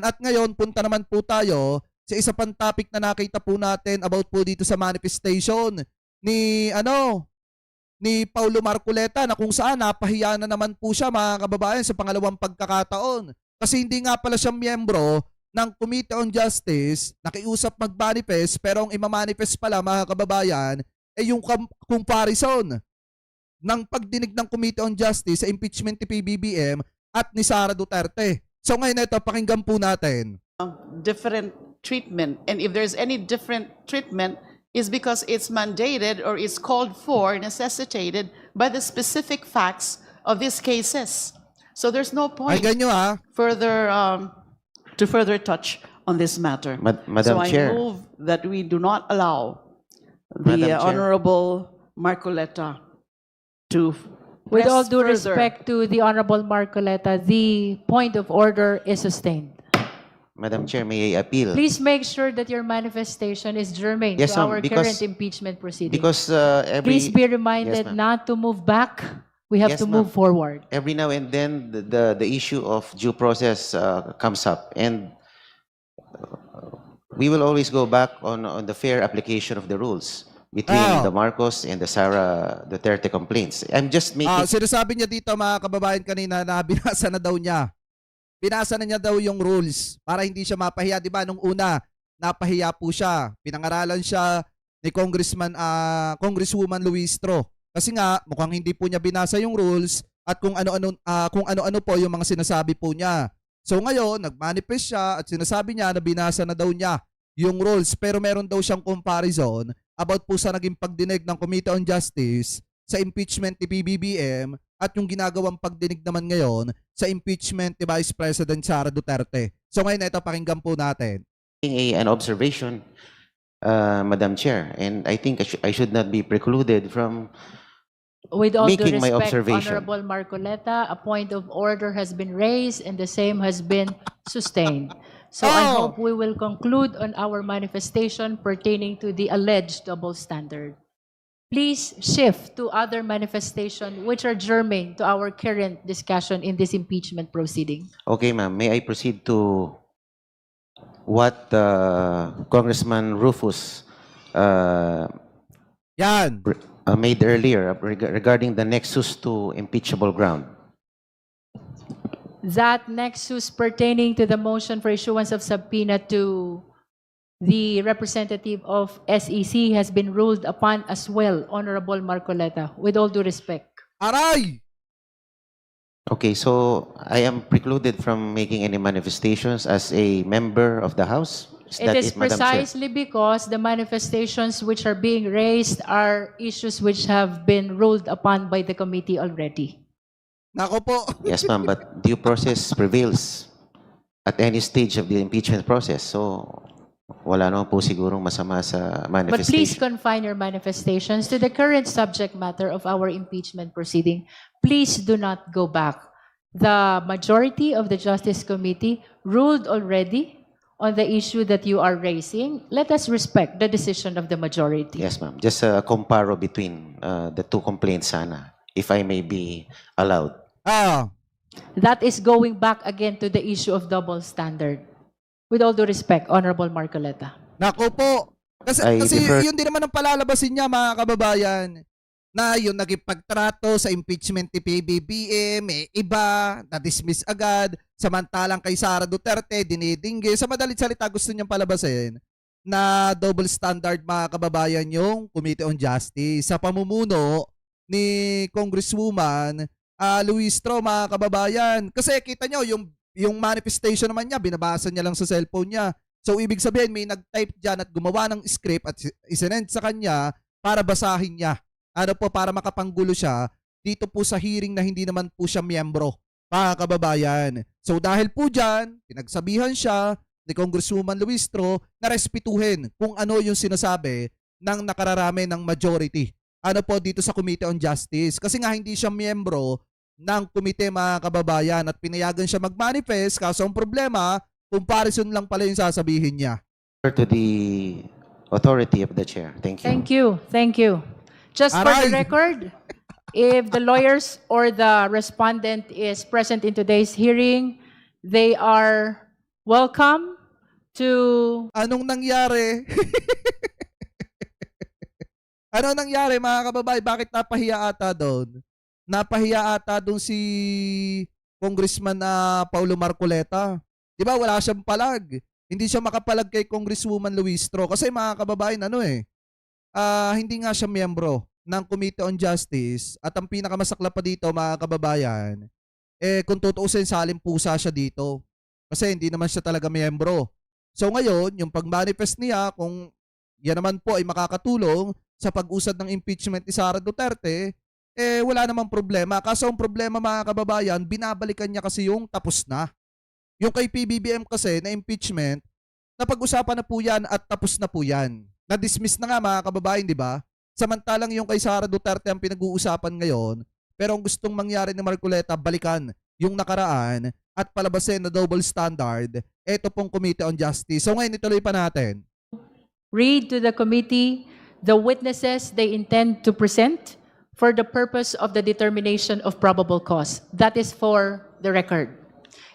at ngayon, punta naman po tayo sa isa pang topic na nakita po natin about po dito sa manifestation ni ni Paulo Marcoleta na kung saan napahiya na naman po siya mga kababayan sa pangalawang pagkakataon. Kasi hindi nga pala siya miyembro ng Committee on Justice, nakiusap mag-manifest pero ang ima-manifest pala mga kababayan ay yung comparison ng pagdinig ng Committee on Justice sa impeachment ni PBBM at ni Sara Duterte. So ngayon ito, pakinggan po natin. Different treatment, and if there's any different treatment, is because it's mandated or is called for, necessitated by the specific facts of these cases. So there's no point further to further touch on this matter. Madam Chair. I move that we do not allow the Honorable Marcoleta to With all due further. respect to the Honorable Marcoleta, the point of order is sustained. Madam Chair, may I appeal? Please make sure that your manifestation is germane Yes, to ma'am, our current impeachment proceeding. Because Please be reminded ma'am. not to move back. We have Yes, to ma'am. move forward. Every now and then the issue of due process comes up, and we will always go back on the fair application of the rules between the Marcos and the Sara Duterte complaints. I'm just making... Sinasabi niya dito mga kababayan kanina na binasa na daw niya. Binasa na niya daw yung rules para hindi siya mapahiya. Diba nung una, napahiya po siya. Pinangaralan siya ni Congresswoman Luistro. Kasi nga, mukhang hindi po niya binasa yung rules at kung ano-ano po yung mga sinasabi po niya. So ngayon, nag-manifest siya at sinasabi niya na binasa na daw niya yung rules. Pero meron daw siyang comparison about po sa naging pagdinig ng Committee on Justice sa impeachment ni PBBM at yung ginagawang pagdinig naman ngayon sa impeachment ni Vice President Sara Duterte. So ngayon ito, pakinggan po natin. An observation, Madam Chair, and I think I should not be precluded from With all due making my respect, observation. Honorable Marcoleta, a point of order has been raised and the same has been sustained. So I hope we will conclude on our manifestation pertaining to the alleged double standard. Please shift to other manifestations which are germane to our current discussion in this impeachment proceeding. Okay, ma'am. May I proceed to what Congressman Rufus made earlier regarding the nexus to impeachable ground? That nexus pertaining to the motion for issuance of subpoena to the representative of SEC has been ruled upon as well, Honorable Marcoleta, with all due respect. Aray! Okay, so I am precluded from making any manifestations as a member of the House? It is Madam Chair? precisely because the manifestations which are being raised are issues which have been ruled upon by the committee already. Nako po. Yes, ma'am, but due process prevails at any stage of the impeachment process. So, wala naman po sigurong masama sa But please manifestation. confine your manifestations to the current subject matter of our impeachment proceeding. Please do not go back. The majority of the Justice Committee ruled already on the issue that you are raising. Let us respect the decision of the majority. Yes, ma'am. Just a comparo between the two complaints sana, if I may be allowed. That is going back again to the issue of double standard. With all due respect, Honorable Marcoleta. Nako po. Kasi yun din naman ang palalabasin niya mga kababayan na yung nagipagtrato sa impeachment ni PBBM, iba, na-dismiss agad, samantalang kay Sara Duterte, dinidingge. Sa madalit salita, gusto niyang palabasin na double standard mga kababayan yung Committee on Justice sa pamumuno ni Congresswoman Luistro mga kababayan. Kasi kita nyo, yung manifestation naman niya, binabasa niya lang sa cellphone niya. So ibig sabihin, may nag-type dyan at gumawa ng script at isinend sa kanya para basahin niya. Para makapanggulo siya dito po sa hearing na hindi naman po siya miyembro, mga kababayan. So dahil po dyan, pinagsabihan siya ni Congresswoman Luistro na respetuhin kung ano yung sinasabi ng nakararami ng majority. Dito sa Committee on Justice. Kasi nga hindi siya miyembro ng komite mga kababayan at pinayagan siya mag-manifest. Kaso ang problema, comparison lang pala yung sasabihin niya. To the authority of the chair. Thank you. Thank you. Thank you. Just for the record, if the lawyers or the respondent is present in today's hearing, they are Welcome to Anong nangyari? Ano nangyari mga kababayan? Bakit napahiya ata doon? Napahiya ata doon si Congressman Paulo Marcoleta. Di ba wala siyang palag? Hindi siya makapalag kay Congresswoman Luistro. Kasi mga kababayan, hindi nga siya miyembro ng Committee on Justice. At ang pinakamasakla pa dito mga kababayan, kung tutuusin saling pusa siya dito. Kasi hindi naman siya talaga miyembro. So ngayon, yung pag-manifest niya, kung yan naman po ay makakatulong sa pag-usad ng impeachment ni Sara Duterte, wala namang problema. Kaso ang problema mga kababayan, binabalikan niya kasi yung tapos na. Yung kay PBBM kasi na impeachment, napag-usapan na po yan at tapos na po yan. Na-dismiss na nga mga kababayan, di ba? Samantalang yung kay Sara Duterte ang pinag-uusapan ngayon, pero ang gustong mangyari ni Marcoleta, balikan yung nakaraan at palabasin na double standard, eto pong Committee on Justice. So ngayon, ituloy pa natin. read to the committee the witnesses they intend to present for the purpose of the determination of probable cause. That is for the record.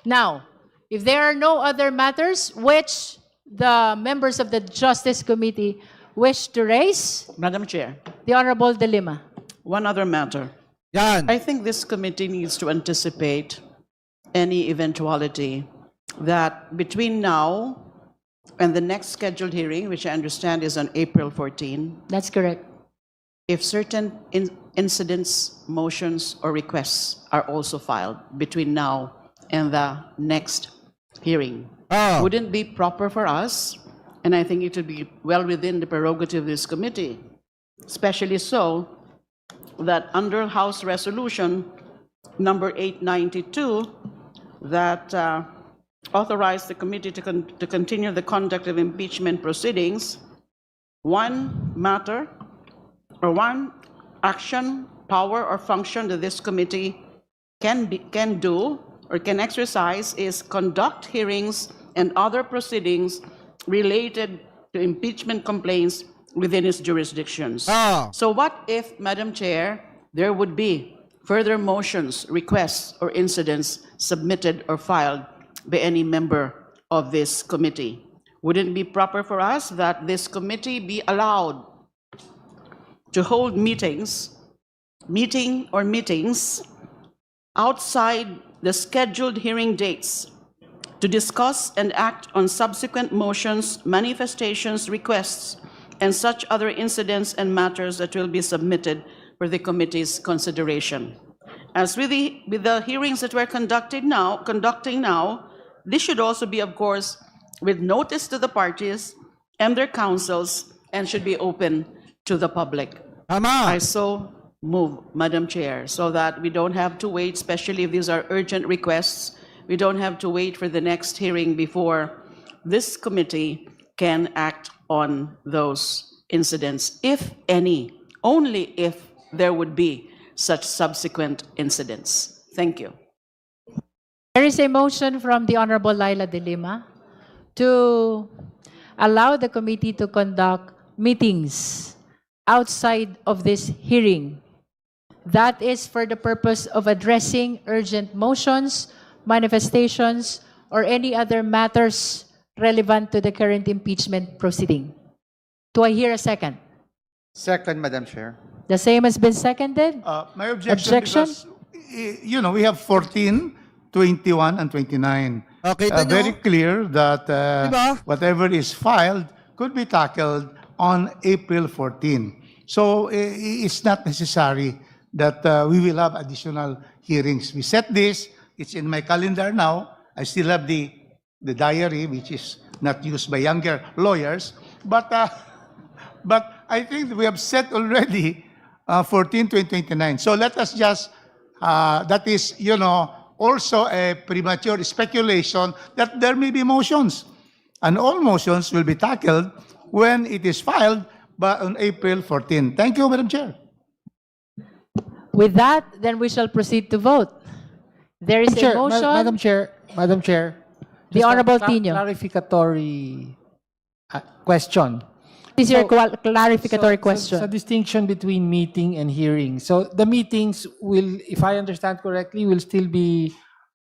Now, if there are no other matters which the members of the Justice Committee wish to raise, Madam Chair, the Honorable De Lima. one other matter. Yan. I think this committee needs to anticipate any eventuality that between now and the next scheduled hearing, which I understand is on April 14, That's correct. if certain incidents, motions, or requests are also filed between now and the next hearing, Ah. wouldn't be proper for us, and I think it would be well within the prerogative of this committee, especially so that under House Resolution number 892 that authorized the committee to continue the conduct of impeachment proceedings, one matter or one action, power, or function that this committee can do or can exercise is conduct hearings and other proceedings related to impeachment complaints within its jurisdictions. Ah. So what if, Madam Chair, there would be further motions, requests, or incidents submitted or filed by any member of this committee? Wouldn't it be proper for us that this committee be allowed to hold meetings outside the scheduled hearing dates to discuss and act on subsequent motions, manifestations, requests, and such other incidents and matters that will be submitted for the committee's consideration? As with the hearings that we're conducting now, this should also be, of course, with notice to the parties and their counsels, and should be open to the public. Tama. I so move, Madam Chair, so that we don't have to wait, especially if these are urgent requests, we don't have to wait for the next hearing before this committee can act on those incidents, if any, only if there would be such subsequent incidents. Thank you. There is a motion from the Honorable Laila De Lima to allow the committee to conduct meetings outside of this hearing. That is for the purpose of addressing urgent motions, manifestations, or any other matters relevant to the current impeachment proceeding. Do I hear a second? Second, Madam Chair. The same has been seconded? My objection, Objection? because, we have 14, 21, and 29. Okay, ito nyo. Very clear that Diba? whatever is filed could be tackled on April 14. So it's not necessary that we will have additional hearings. We set this. It's in my calendar now. I still have the diary, which is not used by younger lawyers. But I think we have set already 14 to 29. So let us just, that is, also a premature speculation that there may be motions. And all motions will be tackled when it is filed on April 14. Thank you, Madam Chair. With that, then we shall proceed to vote. There is a motion. Madam Chair, The just a Honorable Tino. clarificatory question. This is your So- clarificatory So, question. Sa distinction between meeting and hearing. So the meetings will, if I understand correctly, will still be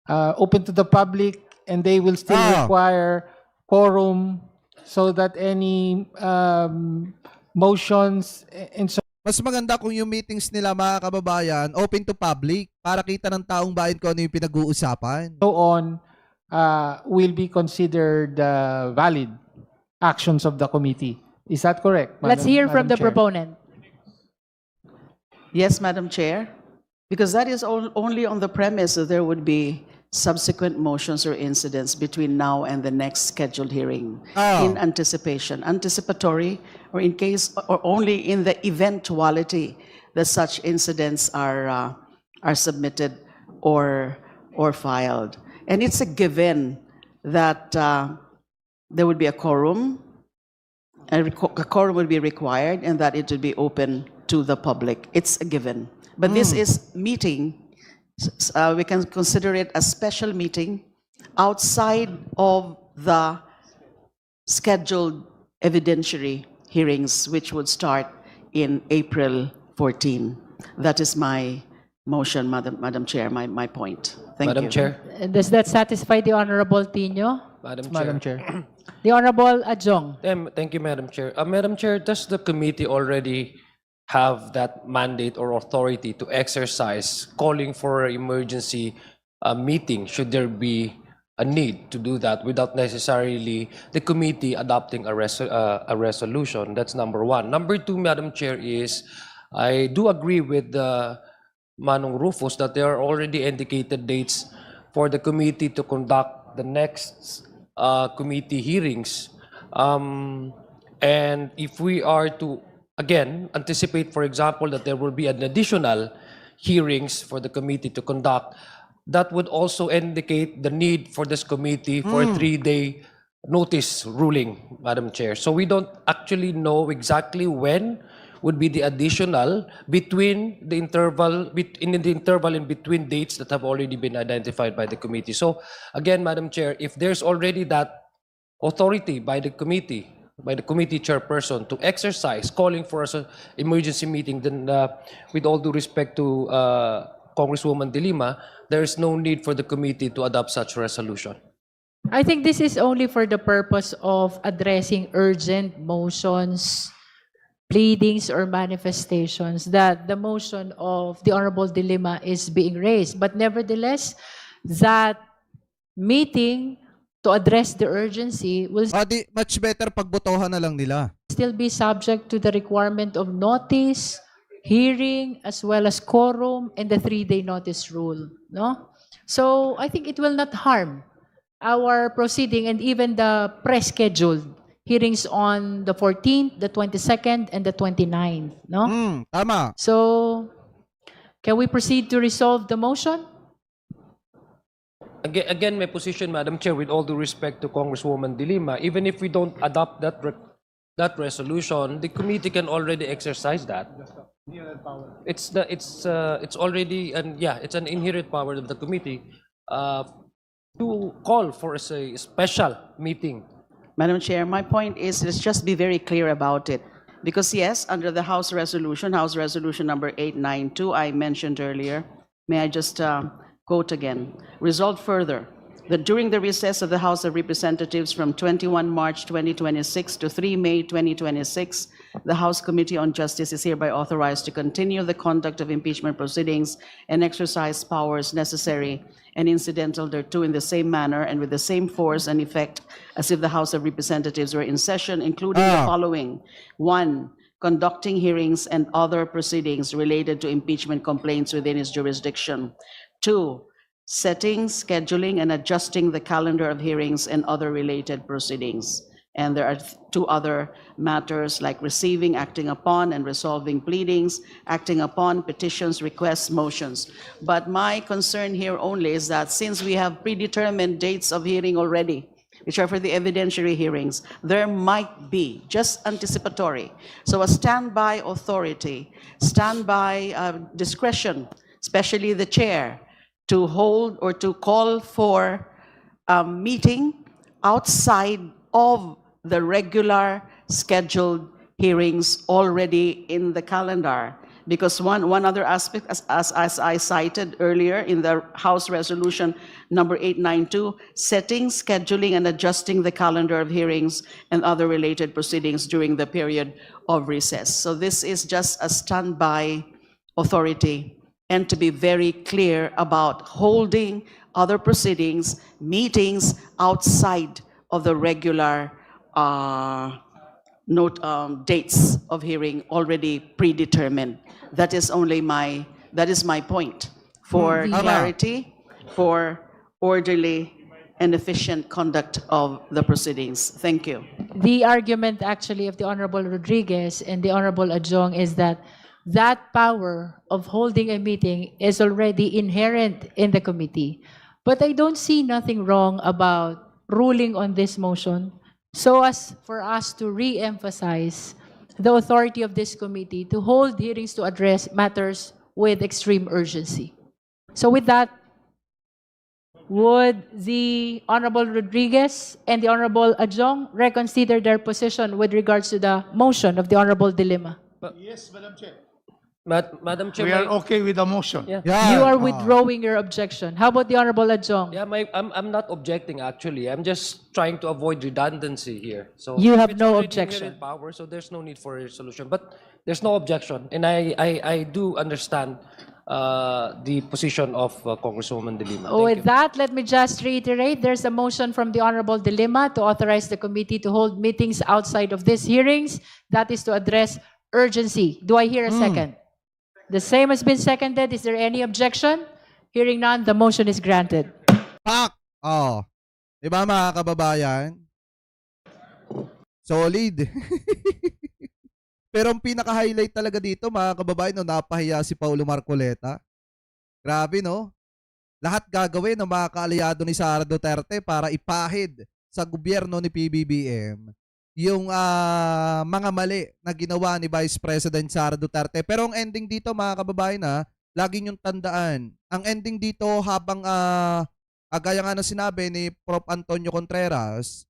open to the public and they will still Ah. require quorum so that any motions and so Mas maganda kung yung meetings nila, mga kababayan, open to public para kita ng taong bayan kung ano yung pinag-uusapan. on will be considered valid actions of the committee. Is that correct? Let's hear from Madam the Chair? proponent. Yes, Madam Chair, because that is only on the premise that there would be subsequent motions or incidents between now and the next scheduled hearing Oh. in anticipatory, or in case, or only in the eventuality that such incidents are submitted or filed. And it's a given that there would be a quorum, a quorum would be required, and that it would be open to the public. It's a given. But this is meeting, we can consider it a special meeting outside of the scheduled evidentiary hearings, which would start in April 14. That is my motion, Madam Chair, my point. Thank Madam you. Chair. Does that satisfy the Honorable Tino? Madam Chair. The Honorable Adjong? Thank you, Madam Chair. Madam Chair, does the committee already have that mandate or authority to exercise calling for an emergency meeting should there be a need to do that without necessarily the committee adopting a resolution? That's number one. Number two, Madam Chair, is I do agree with Manong Rufus that there are already indicated dates for the committee to conduct the next committee hearings. And if we are to, again, anticipate, for example, that there will be an additional hearings for the committee to conduct, that would also indicate the need for this committee for a 3-day notice ruling, Madam Chair. So we don't actually know exactly when would be the additional between the interval, in the interval in between dates that have already been identified by the committee. So again, Madam Chair, if there's already that authority by the committee chairperson to exercise calling for an emergency meeting, then with all due respect to Congresswoman De Lima, there is no need for the committee to adopt such resolution. I think this is only for the purpose of addressing urgent motions, pleadings, or manifestations that the motion of the Honorable De Lima is being raised. But nevertheless, that meeting to address the urgency will Much better pagbotohan na lang nila. still be subject to the requirement of notice, hearing, as well as quorum, and the 3-day notice rule. No? So I think it will not harm our proceeding and even the pre-scheduled hearings on the 14th, the 22nd, and the 29th. No? Tama. So can we proceed to resolve the motion? Again, my position, Madam Chair, with all due respect to Congresswoman De Lima, even if we don't adopt that resolution, the committee can already exercise that. It's already, and yeah, it's an inherent power of the committee to call for a special meeting. Madam Chair, my point is, let's just be very clear about it. Because yes, under the House Resolution number 892, I mentioned earlier, may I just quote again, resolved further that during the recess of the House of Representatives from 21 March 2026 to 3 May 2026, the House Committee on Justice is hereby authorized to continue the conduct of impeachment proceedings and exercise powers necessary and incidental thereto in the same manner and with the same force and effect as if the House of Representatives were in session, including the following. 1, conducting hearings and other proceedings related to impeachment complaints within its jurisdiction. 2, setting, scheduling, and adjusting the calendar of hearings and other related proceedings. And there are 2 other matters like receiving, acting upon, and resolving pleadings, acting upon petitions, requests, motions. But my concern here only is that since we have predetermined dates of hearing already, which are for the evidentiary hearings, there might be, just anticipatory. So a standby authority, standby discretion, especially the chair, to hold or to call for a meeting outside of the regular scheduled hearings already in the calendar. because one other aspect, as I cited earlier in the House Resolution number 892, setting, scheduling, and adjusting the calendar of hearings and other related proceedings during the period of recess. So this is just a standby authority, and to be very clear about holding other proceedings, meetings outside of the regular dates of hearing already predetermined. That is my point for Tama. clarity, for orderly and efficient conduct of the proceedings. Thank you. The argument actually of the Honorable Rodriguez and the Honorable Adjong is that that power of holding a meeting is already inherent in the committee. But I don't see nothing wrong about ruling on this motion so as for us to re-emphasize the authority of this committee to hold hearings to address matters with extreme urgency. So with that, would the Honorable Rodriguez and the Honorable Adjong reconsider their position with regards to the motion of the Honorable Dilima? Yes, Madam Chair. Madam Chair, We are okay with the motion. Yeah. You are withdrawing your objection. How about the Honorable Adjong? Yeah, I'm not objecting actually. I'm just trying to avoid redundancy here. So You if have it's no already objection. inherent power, so there's no need for a resolution. But there's no objection, and I do understand the position of Congresswoman De Lima. Thank With you. that, let me just reiterate, there's a motion from the Honorable Dilima to authorize the committee to hold meetings outside of these hearings. That is to address urgency. Do I hear a second? The same has been seconded. Is there any objection? Hearing none, the motion is granted. Pak! Oh. Diba mga kababayan? Solid. Pero ang pinaka-highlight talaga dito, mga kababayan, no, napahiya si Paulo Marcoleta. Grabe, no? Lahat gagawin ng mga kaalyado ni Sara Duterte para ipahid sa gobyerno ni PBBM yung mga mali na ginawa ni Vice President Sara Duterte. Pero ang ending dito, mga kababayan, lagi niyong tandaan, ang ending dito habang, gaya nga na sinabi ni Prof. Antonio Contreras,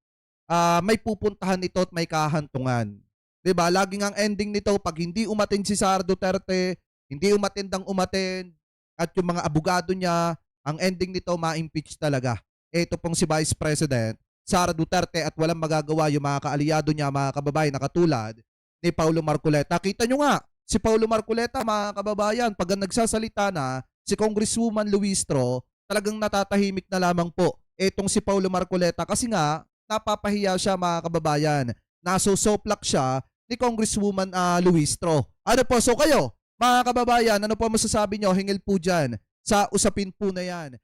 may pupuntahan ito at may kahantungan. 'Di ba? Laging ang ending nito, pag hindi umatin si Sara Duterte, hindi umatindang umatin, at yung mga abogado niya, ang ending nito, ma-impeach talaga. Ito pong si Vice President Sara Duterte at walang magagawa yung mga kaalyado niya, mga kababayan, na katulad ni Paulo Marcoleta. Kita nyo nga, si Paulo Marcoleta, mga kababayan, pag nagsasalita na si Congresswoman Luistro, talagang natatahimik na lamang po etong si Paulo Marcoleta kasi nga, napapahiya siya, mga kababayan. Nasosoplak siya ni Congresswoman Luistro. Ano po, so kayo, mga kababayan, ano po masasabi nyo? Hingil po dyan sa usapin po na yan.